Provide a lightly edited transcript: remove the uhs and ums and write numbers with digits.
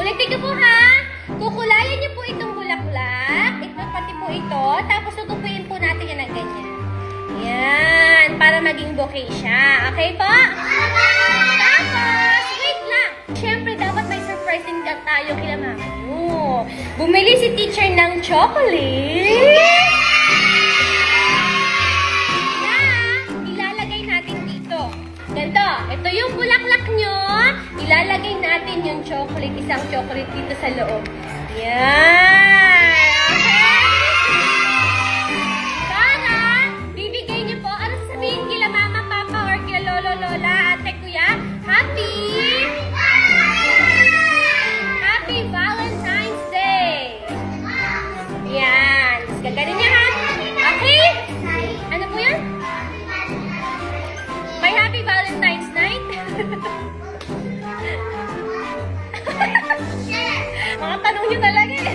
Ulitin ko po ha. Kukulayan niyo po itong bulaklak. Ito pati po ito. Tapos tutupuin po natin yan ng ganyan. Yan. Para maging bouquet siya. Okay po? Tapos, wait lang. Siyempre, dapat may surprising tayo kila mama niyo. Bumili si teacher ng chocolate. Ganito, ito yung bulaklak nyo. Ilalagay natin yung chocolate, isang chocolate dito sa loob. Yan! Okay? Para, bibigay nyo po, ano sasabihin kila mama, papa, or kila lolo, lola, ate, kuya? Happy Valentine's Day! Yan. Gaganin niya ha. Okay? Ano po yan? May Happy Valentine's Night? Mga tanong nyo talaga eh.